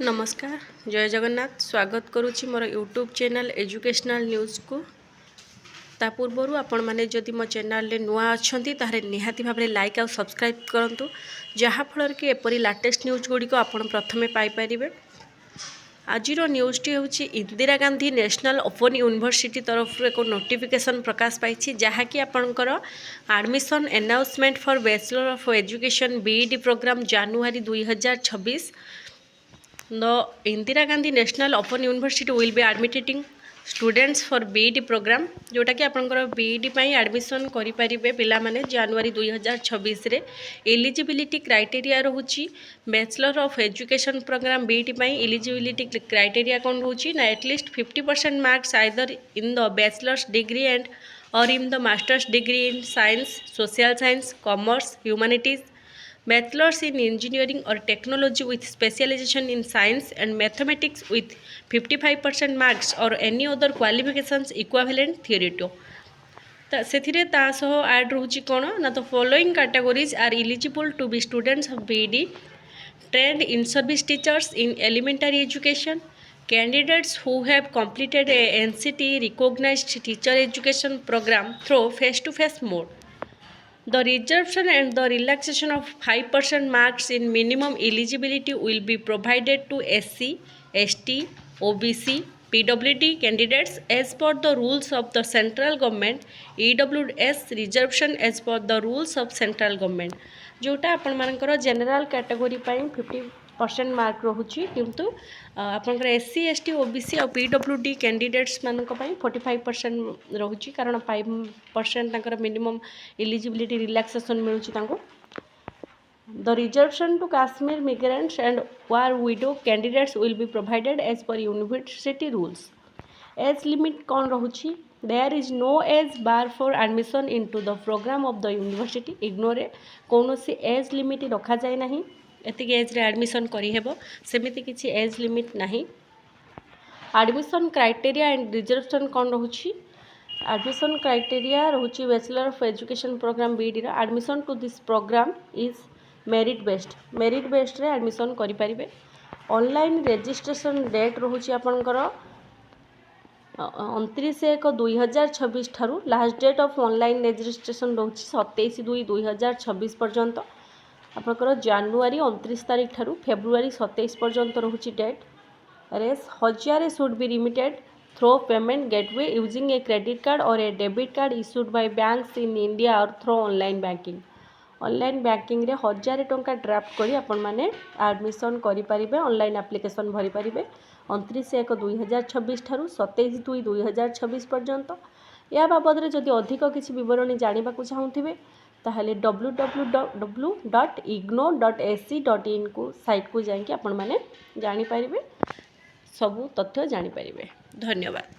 नमस्कार जय जगन्नाथ स्वागत करुच्ची मोर यूट्यूब चैनल एजुकेशनल न्यूज़ को ता पूर्वर आपण मैंने जदि मो चैनल नुआ अच्छा ताहले निहाती भाव लाइक और सब्सक्राइब करूँ जहाँफल कि एपरी लाटेस्ट न्यूज़ गुड़ी आपण प्रथमे पाइपर। आज न्यूज़टी हूँ Indira Gandhi national open university तरफ एक नोटिफिकेशन प्रकाश पाई जहाँकि आपणकर admission announcement for bachelor of education BEd programme January 2026। The Indira Gandhi National Open University will be admitting students for BEd program जोटा कि आपनकर BEd पई एडमिशन करि परिबे पिला माने जनवरी 2026 रे। एलिजिबिलिटी क्राइटेरिया रहउची bachelor of education program BEd पई एलिजिबिलिटी क्राइटेरिया कोन रहउची ना at least 50% marks either in the bachelor's degree and or in the master's degree in science social science commerce humanities bachelor's in engineering or technology with specialization in science and mathematics with 55% marks or any other qualifications equivalent theory to से ऐड रोचे कौन ना तो following categories are eligible to be students of BEd trained in service teachers in elementary education candidates who have completed a NCT recognized teacher education program through face-to-face mode. The reservation and the relaxation of 5% marks in minimum eligibility will be provided to SC, ST, OBC, PWD candidates as per the rules of the central government, EWS reservation as per the rules of central government. जोटा आपण मानकर general category 50% mark रोचे किंतु आपंकर SC, ST, OBC और PWD candidates मानक 45% रोचे कारण 5% तंकर मिनिमम एलिजिबिलिटी रिलैक्सेशन मिलूँ। The reservation to Kashmir migrants and war widow candidates will be provided as per university rules. Age limit कौन रोचे there is no age bar for admission into the program of the university. Ignore कौन सी age limit रखा जाए ना एतिक as रे admission करिहेबो सेमिति किछि एज लिमिट नाही। एडमिशन क्राइटेरिया एंड रिजर्वेशन कौन रोचे एडमिशन क्राइटेरिया रोचे bachelor of education program BEd रा admission to this program is merit based रे एडमिशन करि परिबे। ऑनलाइन रजिस्ट्रेशन डेट रोचे आपनकर 29/1/2026 ठारू last date of online registration रोचे 27/2/2026 पर्यंत आपनकर जनवरी 29 तारीख ठारू फेब्रुआरी 27 पर्यंत रोचे डेट। रेस 1000 should be remitted through payment gateway using a credit card or a debit card issued by banks in India or through online banking. Online banking रे 1000 टंका ड्राफ्ट करी आपण माने एडमिशन करि परिबे ऑनलाइन एप्लिकेशन भरि परिबे 29/1/2026 ठारू 27/2/2026 पर्यंत। या बाबद रे जदि अधिक किछि विवरणी जानिबा को चाहुथिबे ताहले www.igno.ac.in को साइट को जाइके आपण माने जानि परिबे सबु तथ्य जानि परिबे। धन्यवाद।